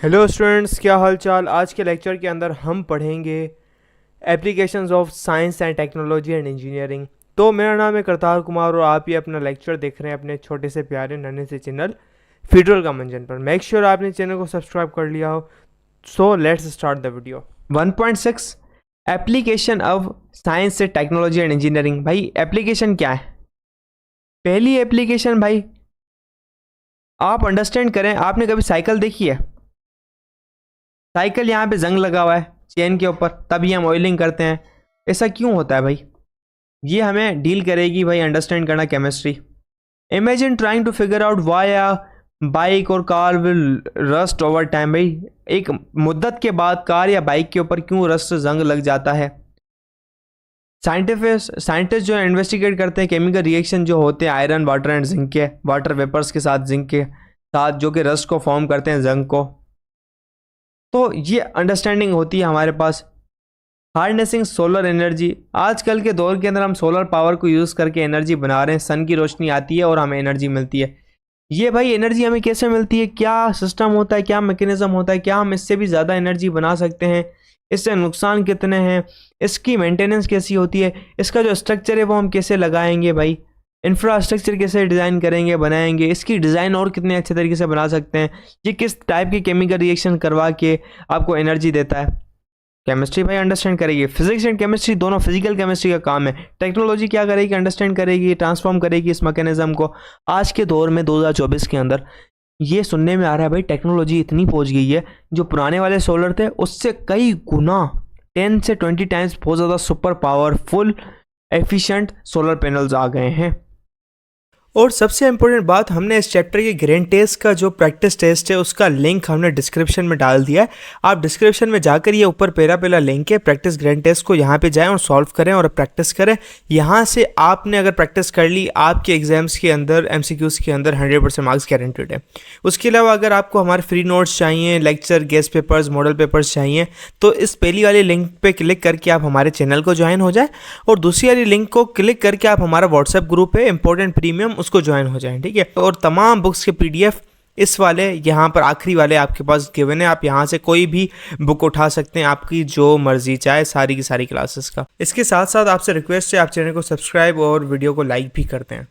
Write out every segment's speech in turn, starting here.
Hello students, क्या हाल चाल। आज के लेक्चर के अंदर हम पढ़ेंगे applications of science and technology and engineering. तो मेरा नाम है करतार कुमार और आप ये अपना लेक्चर देख रहे हैं अपने छोटे से प्यारे नन्हे से चैनल फ्यूचर का मंजन पर। मेक श्योर आपने चैनल को सब्सक्राइब कर लिया हो। So let's start the video. 1.6 application of science से टेक्नोलॉजी एंड इंजीनियरिंग। भाई एप्लीकेशन क्या है? पहली एप्लीकेशन भाई आप अंडरस्टैंड करें, आपने कभी साइकिल देखी है? साइकिल यहाँ पे जंग लगा हुआ है चेन के ऊपर, तभी हम ऑयलिंग करते हैं। ऐसा क्यों होता है भाई? ये हमें डील करेगी भाई अंडरस्टैंड करना chemistry. Imagine trying to figure out why a bike or car will rust over time. भाई एक मुद्दत के बाद कार या बाइक के ऊपर क्यों रस्ट जंग लग जाता है? साइंटिस्ट जो इन्वेस्टिगेट करते हैं केमिकल रिएक्शन जो होते हैं आयरन वाटर एंड जिंक के, वाटर वेपर्स के साथ जिंक के साथ, जो कि रस्ट को फॉर्म करते हैं जंग को। तो ये अंडरस्टैंडिंग होती है हमारे पास। हार्नेसिंग सोलर एनर्जी, आजकल के दौर के अंदर हम सोलर पावर को यूज़ करके एनर्जी बना रहे हैं। सन की रोशनी आती है और हमें एनर्जी मिलती है। ये भाई एनर्जी हमें कैसे मिलती है, क्या सिस्टम होता है, क्या मैकेनिज्म होता है, क्या हम इससे भी ज़्यादा एनर्जी बना सकते हैं, इससे नुकसान कितने हैं, इसकी मेंटेनेंस कैसी होती है, इसका जो स्ट्रक्चर है वो हम कैसे लगाएंगे, भाई इंफ्रास्ट्रक्चर कैसे डिज़ाइन करेंगे बनाएंगे, इसकी डिज़ाइन और कितने अच्छे तरीके से बना सकते हैं, ये किस टाइप की केमिकल रिएक्शन करवा के आपको एनर्जी देता है। केमिस्ट्री भाई अंडरस्टैंड करेगी। फिजिक्स एंड केमिस्ट्री दोनों फिजिकल केमिस्ट्री का काम है। टेक्नोलॉजी क्या करेगी? अंडरस्टैंड करेगी, ट्रांसफॉर्म करेगी इस मैकेनिज्म को। आज के दौर में 2024 के अंदर ये सुनने में आ रहा है भाई टेक्नोलॉजी इतनी पहुंच गई है, जो पुराने वाले सोलर थे उससे कई गुना 10 से 20 टाइम्स बहुत ज़्यादा super powerful efficient solar panels आ गए हैं। और सबसे इम्पोर्टेंट बात, हमने इस चैप्टर के ग्रैंड टेस्ट का जो प्रैक्टिस टेस्ट है उसका लिंक हमने डिस्क्रिप्शन में डाल दिया है। आप डिस्क्रिप्शन में जाकर ये ऊपर पहला लिंक है प्रैक्टिस ग्रैंड टेस्ट को, यहाँ पे जाएं और सॉल्व करें और प्रैक्टिस करें। यहाँ से आपने अगर प्रैक्टिस कर ली, आपके एग्जाम्स के अंदर MCQs के अंदर 100% मार्क्स गारंटेड है। उसके अलावा अगर आपको हमारे फ्री नोट्स चाहिए, lecture, guest papers, model papers चाहिए, तो इस पहली वाली लिंक पे क्लिक करके आप हमारे चैनल को ज्वाइन हो जाए और दूसरी वाली लिंक को क्लिक करके आप हमारा व्हाट्सएप ग्रुप है इंपॉर्टेंट प्रीमियम, उसको ज्वाइन हो जाएं, ठीक है। और तमाम बुक्स के PDF इस वाले यहाँ पर आखिरी वाले आपके पास गिवन है। आप यहाँ से कोई भी बुक उठा सकते हैं, आपकी जो मर्जी चाहे, सारी की सारी क्लासेस का। इसके साथ साथ आपसे रिक्वेस्ट है आप चैनल को सब्सक्राइब और वीडियो को लाइक भी करते हैं।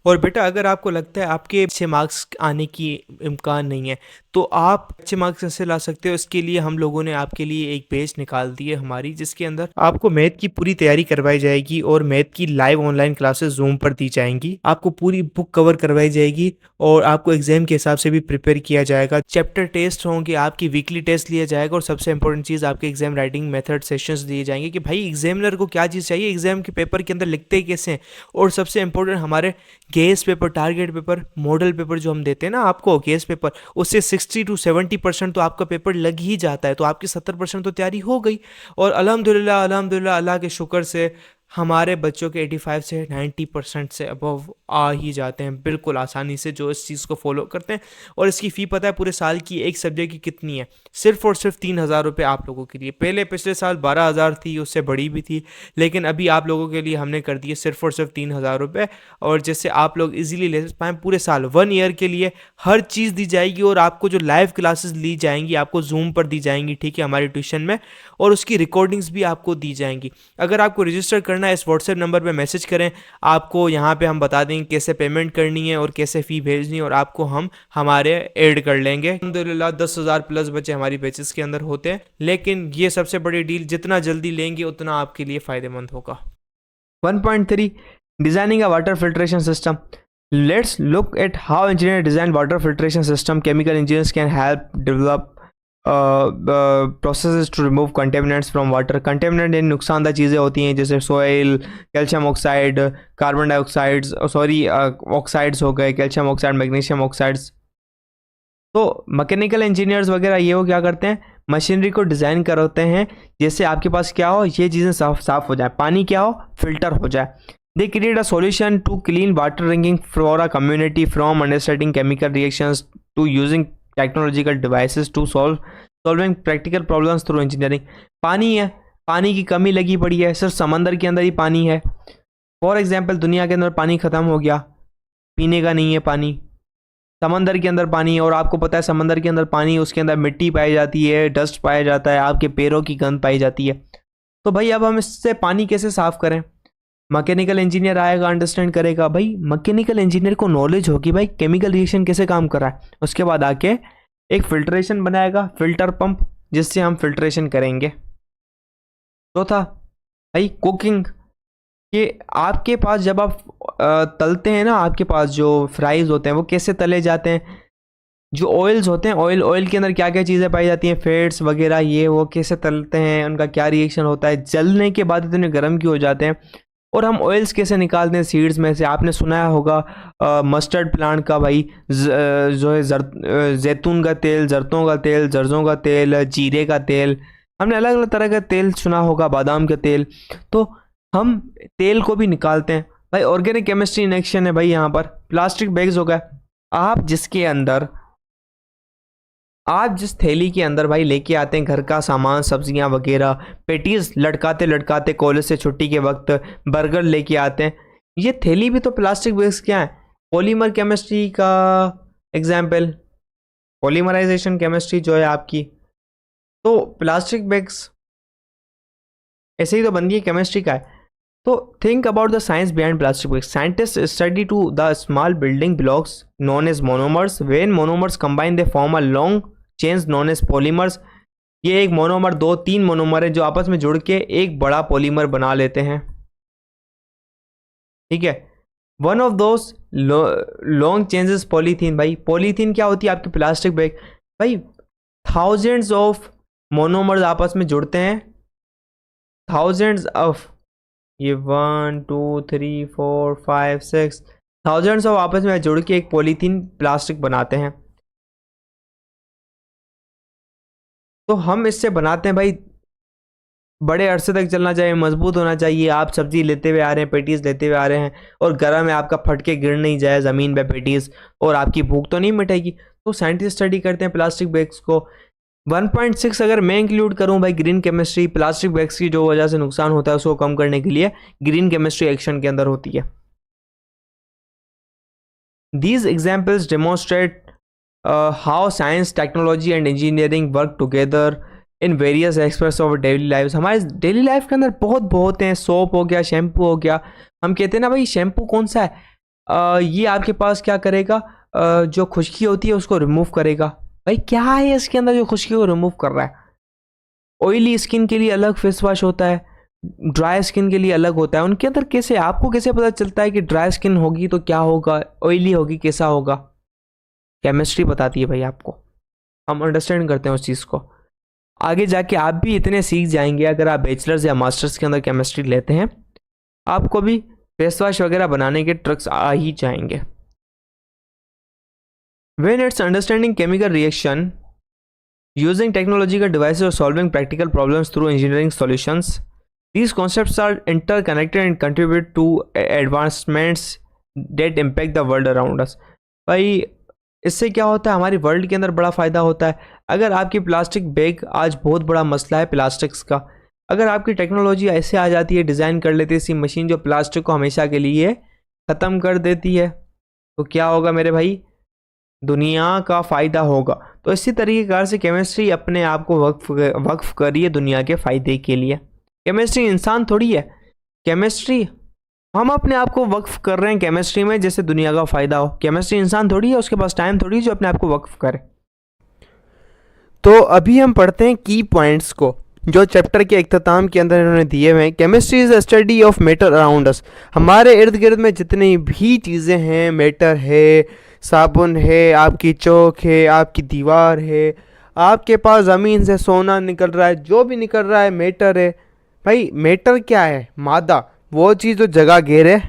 और बेटा अगर आपको लगता है आपके अच्छे मार्क्स आने की इम्कान नहीं है, तो आप अच्छे मार्क्स कैसे ला सकते हो, इसके लिए हम लोगों ने आपके लिए एक पेज निकाल दी है हमारी, जिसके अंदर आपको मैथ की पूरी तैयारी करवाई जाएगी और मैथ की लाइव ऑनलाइन क्लासेस जूम पर दी जाएंगी। आपको पूरी बुक कवर करवाई जाएगी और आपको एग्जाम के हिसाब से भी प्रिपेयर किया जाएगा। चैप्टर टेस्ट होंगे, आपकी वीकली टेस्ट लिया जाएगा और सबसे इंपॉर्टेंट चीज़ आपके एग्जाम राइटिंग मेथड सेशंस दिए जाएंगे कि भाई एग्जामिनर को क्या चीज़ चाहिए, एग्जाम के पेपर के अंदर लिखते कैसे हैं। और सबसे इंपॉर्टेंट हमारे guess paper, target paper, model paper जो हम देते हैं ना आपको, गेस पेपर, उससे 60 to 70% तो आपका पेपर लग ही जाता है, तो आपकी 70% तो तैयारी हो गई। और अल्हम्दुलिल्लाह अल्हम्दुलिल्लाह अल्लाह के शुक्र से हमारे बच्चों के 85 से 90% से अबव आ ही जाते हैं बिल्कुल आसानी से, जो इस चीज़ को फॉलो करते हैं। और इसकी फ़ी पता है पूरे साल की एक सब्जेक्ट की कितनी है? सिर्फ और सिर्फ 3,000 रुपये आप लोगों के लिए। पहले पिछले साल 12,000 थी, उससे बड़ी भी थी, लेकिन अभी आप लोगों के लिए हमने कर दिए सिर्फ और सिर्फ 3,000 रुपये। और जिससे आप लोग इजीली ले पाएँ पूरे साल, 1 ईयर के लिए हर चीज़ दी जाएगी। और आपको जो लाइव क्लासेस ली जाएंगी आपको जूम पर दी जाएंगी, ठीक है, हमारी ट्यूशन में, और उसकी रिकॉर्डिंग्स भी आपको दी जाएंगी। अगर आपको रजिस्टर करना है, इस व्हाट्सएप नंबर पे मैसेज करें, आपको यहाँ पे हम बता देंगे कैसे पेमेंट करनी है और कैसे फ़ी भेजनी है, और आपको हम हमारे ऐड कर लेंगे। अल्हम्दुलिल्लाह 10,000 प्लस बच्चे हमारी बैचेस के अंदर होते हैं, लेकिन ये सबसे बड़ी डील, जितना जल्दी लेंगे उतना आपके लिए फ़ायदेमंद होगा। 1.3 designing a water filtration system. Let's look at how engineers design water filtration system. Chemical engineers can help develop processes to remove contaminants from water. Contaminant इन नुकसानदा चीज़ें होती हैं जैसे soil, calcium oxide, carbon dioxides, oxides हो गए, calcium oxide, magnesium oxides. तो mechanical engineers वगैरह ये वो क्या करते हैं, मशीनरी को डिज़ाइन करते हैं जैसे आपके पास क्या हो, ये चीज़ें साफ हो जाए, पानी क्या हो, फिल्टर हो जाए। They create a solution to clean water drinking for a community, from understanding chemical reactions to using technological devices to solving practical problems through engineering. पानी है, पानी की कमी लगी पड़ी है, सिर्फ समंदर के अंदर ही पानी है। फॉर एग्जाम्पल दुनिया के अंदर पानी ख़त्म हो गया, पीने का नहीं है पानी, समंदर के अंदर पानी है और आपको पता है समंदर के अंदर पानी, उसके अंदर मिट्टी पाई जाती है, डस्ट पाया जाता है, आपके पैरों की गंध पाई जाती है। तो भाई अब हम इससे पानी कैसे साफ करें? मैकेनिकल इंजीनियर आएगा, अंडरस्टैंड करेगा। भाई मैकेनिकल इंजीनियर को नॉलेज होगी भाई केमिकल रिएक्शन कैसे काम कर रहा है। उसके बाद आके एक फिल्ट्रेशन बनाएगा, फिल्टर पंप, जिससे हम फिल्ट्रेशन करेंगे। चौथा भाई कुकिंग, कि आपके पास जब आप तलते हैं ना, आपके पास जो फ्राइज होते हैं वो कैसे तले जाते हैं, जो ऑयल्स होते हैं, ऑयल के अंदर क्या क्या चीज़ें पाई जाती हैं, फैट्स वगैरह, ये वो कैसे तलते हैं, उनका क्या रिएक्शन होता है, जलने के बाद इतने गर्म क्यों हो जाते हैं, और हम ऑयल्स कैसे निकालते हैं सीड्स में से। आपने सुना होगा मस्टर्ड प्लांट का भाई जो है जैतून का तेल, जरतों का तेल, जर्जों का तेल, जीरे का तेल, हमने अलग अलग तरह का तेल सुना होगा, बादाम का तेल। तो हम तेल को भी निकालते हैं भाई। ऑर्गेनिक केमिस्ट्री इन एक्शन है भाई। यहाँ पर प्लास्टिक बैग्स हो गए, आप जिस थैली के अंदर भाई लेके आते हैं घर का सामान, सब्जियां वगैरह, पेटीज लटकाते लटकाते कॉलेज से छुट्टी के वक्त बर्गर लेके आते हैं, ये थैली भी तो प्लास्टिक बैग्स क्या है? पॉलीमर केमिस्ट्री का एग्जाम्पल, पॉलीमराइजेशन केमिस्ट्री जो है आपकी, तो प्लास्टिक बैग्स ऐसे ही तो बनती है, केमिस्ट्री का है। तो think about the science behind plastic bags. Scientist study to the small building blocks known as monomers. When monomers combine they form a long chains known as polymers. ये एक monomer, 2-3 monomer है जो आपस में जुड़ के एक बड़ा पॉलीमर बना लेते हैं। ठीक है, one of those long changes polythene. भाई पॉलीथीन क्या होती है? आपकी प्लास्टिक बैग। भाई थाउजेंड्स ऑफ मोनोमर्स आपस में जुड़ते हैं, थाउजेंड्स ऑफ, ये 1 2 3 4 5 6 थाउजेंड्स ऑफ आपस में जुड़ के एक पॉलीथीन प्लास्टिक बनाते हैं। तो हम इससे बनाते हैं भाई, बड़े अरसे तक चलना चाहिए, मजबूत होना चाहिए। आप सब्जी लेते हुए आ रहे हैं, पेटीज लेते हुए आ रहे हैं, और गर्म है, आपका फट के गिर नहीं जाए ज़मीन पे पेटीज, और आपकी भूख तो नहीं मिटेगी। तो साइंटिस्ट स्टडी करते हैं प्लास्टिक बैग्स को। 1.6 अगर मैं इंक्लूड करूं भाई ग्रीन केमिस्ट्री, प्लास्टिक बैग्स की जो वजह से नुकसान होता है उसको कम करने के लिए ग्रीन केमिस्ट्री एक्शन के अंदर होती है। These examples demonstrate how science, technology and engineering work together in various aspects of daily lives। हमारे डेली लाइफ के अंदर बहुत हैं। सोप हो गया, शैम्पू हो गया। हम कहते हैं ना भाई शैम्पू कौन सा है, ये आपके पास क्या करेगा, जो खुश्की होती है उसको रिमूव करेगा। भाई क्या है इसके अंदर जो खुश्की को रिमूव कर रहा है? ऑयली स्किन के लिए अलग फेस वॉश होता है, ड्राई स्किन के लिए अलग होता है। उनके अंदर कैसे, आपको कैसे पता चलता है कि ड्राई स्किन होगी तो क्या होगा, ऑयली होगी कैसा होगा? केमिस्ट्री बताती है भाई आपको, हम अंडरस्टैंड करते हैं उस चीज़ को। आगे जाके आप भी इतने सीख जाएंगे, अगर आप बैचलर्स या मास्टर्स के अंदर केमिस्ट्री लेते हैं, आपको भी फेस वॉश वगैरह बनाने के ट्रिक्स आ ही जाएंगे। When it's understanding chemical reaction using technological devices or solving practical problems through engineering solutions, these concepts are interconnected and contribute to advancements that impact the world around us। भाई इससे क्या होता है, हमारी वर्ल्ड के अंदर बड़ा फ़ायदा होता है। अगर आपकी प्लास्टिक बैग, आज बहुत बड़ा मसला है प्लास्टिक्स का, अगर आपकी टेक्नोलॉजी ऐसे आ जाती है, डिज़ाइन कर लेती है ऐसी मशीन जो प्लास्टिक को हमेशा के लिए ख़त्म कर देती है, तो क्या होगा मेरे भाई? दुनिया का फ़ायदा होगा। तो इसी तरीके से केमिस्ट्री अपने आप को वक्फ करिए दुनिया के फ़ायदे के लिए। केमिस्ट्री इंसान थोड़ी है, केमिस्ट्री हम अपने आप को वक्फ कर रहे हैं केमिस्ट्री में, जैसे दुनिया का फ़ायदा हो। केमिस्ट्री इंसान थोड़ी है, उसके पास टाइम थोड़ी है जो अपने आप को वक्फ करे। तो अभी हम पढ़ते हैं की पॉइंट्स को जो चैप्टर के इख्तिताम के अंदर इन्होंने दिए हुए हैं। Chemistry is a study of matter around us. हमारे इर्द गिर्द में जितनी भी चीज़ें हैं, मैटर है, साबुन है, आपकी चौक है, आपकी दीवार है, आपके पास ज़मीन से सोना निकल रहा है, जो भी निकल रहा है मैटर है। भाई मैटर क्या है? मादा, वो चीज़ जो जगह घेरे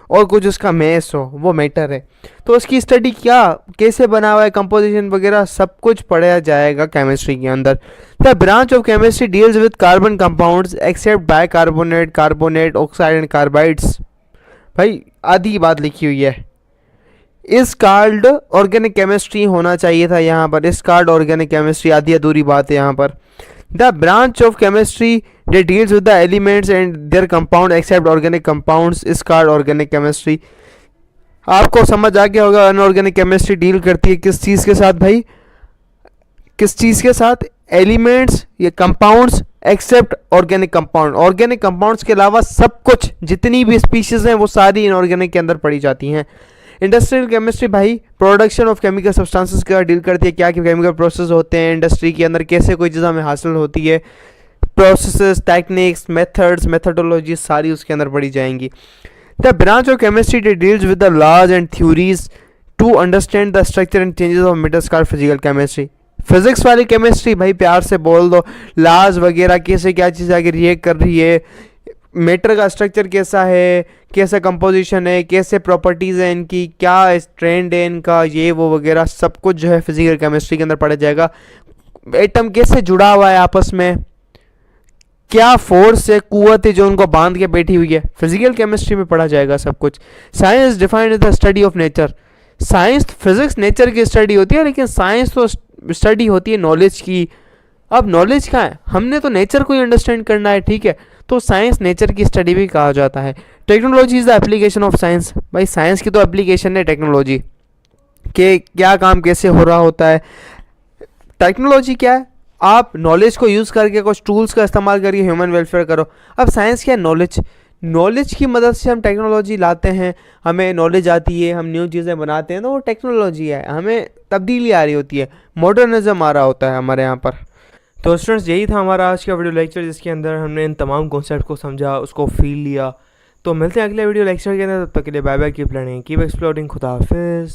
और कुछ उसका मैस हो, वो मैटर है। तो उसकी स्टडी क्या, कैसे बना हुआ है, कंपोजिशन वगैरह सब कुछ पढ़ाया जाएगा केमिस्ट्री के अंदर। The branch of chemistry deals with carbon compounds except bicarbonate, carbonate, oxide and carbides. भाई आधी बात लिखी हुई है, इस कार्ड ऑर्गेनिक केमिस्ट्री होना चाहिए था यहाँ पर, इस कार्ड ऑर्गेनिक केमिस्ट्री, आधी अधूरी बात है यहाँ पर। The branch of chemistry that deals with the elements and their compound except organic compounds is called organic chemistry। आपको समझ आ गया होगा अनऑर्गेनिक केमिस्ट्री डील करती है किस चीज़ के साथ भाई, किस चीज़ के साथ, एलिमेंट्स या compounds except organic compound. Organic compounds के अलावा सब कुछ जितनी भी स्पीशीज़ हैं वो सारी इनऑर्गेनिक के अंदर पड़ी जाती हैं। इंडस्ट्रियल केमिस्ट्री भाई प्रोडक्शन ऑफ केमिकल सब्सटेंसेस का डील करती है, क्या क्या केमिकल प्रोसेस होते हैं इंडस्ट्री के अंदर, कैसे कोई चीज़ हमें हासिल होती है, प्रोसेसेस, टेक्निक्स, मेथड्स, मेथडोलॉजी सारी उसके अंदर पड़ी जाएंगी। The branch of chemistry that deals with the laws and theories to understand the structure and changes of metals called physical chemistry. Physics वाली केमिस्ट्री भाई प्यार से बोल दो, लाज वगैरह कैसे क्या चीज़ आगे रिएक्ट कर रही है, मैटर का स्ट्रक्चर कैसा है, कैसा कंपोजिशन है, कैसे प्रॉपर्टीज़ हैं इनकी, क्या ट्रेंड है इनका, ये वो वगैरह सब कुछ जो है फिजिकल केमिस्ट्री के अंदर पढ़ा जाएगा। एटम कैसे जुड़ा हुआ है आपस में, क्या फोर्स है, कुव्वत है जो उनको बांध के बैठी हुई है, फिजिकल केमिस्ट्री में पढ़ा जाएगा सब कुछ। Science defined as the study of nature. Science, physics nature की स्टडी होती है, लेकिन साइंस तो स्टडी होती है नॉलेज की। अब नॉलेज कहाँ है, हमने तो नेचर को ही अंडरस्टैंड करना है, ठीक है, तो साइंस नेचर की स्टडी भी कहा जाता है। Technology is the application of science. भाई साइंस की तो एप्लीकेशन है टेक्नोलॉजी के, क्या काम कैसे हो रहा होता है। टेक्नोलॉजी क्या है, आप नॉलेज को यूज़ करके कुछ टूल्स का इस्तेमाल करके ह्यूमन वेलफेयर करो। अब साइंस क्या है, नॉलेज। नॉलेज की मदद से हम टेक्नोलॉजी लाते हैं, हमें नॉलेज आती है, हम न्यू चीज़ें बनाते हैं, तो वो टेक्नोलॉजी है, हमें तब्दीली आ रही होती है, मॉडर्निज्म आ रहा होता है हमारे यहाँ पर। तो स्टूडेंट्स यही था हमारा आज का वीडियो लेक्चर, जिसके अंदर हमने इन तमाम कॉन्सेप्ट को समझा, उसको फील लिया। तो मिलते हैं अगले वीडियो लेक्चर के अंदर, तब तक के लिए bye bye, keep learning, keep exploring, खुदा हाफिज़।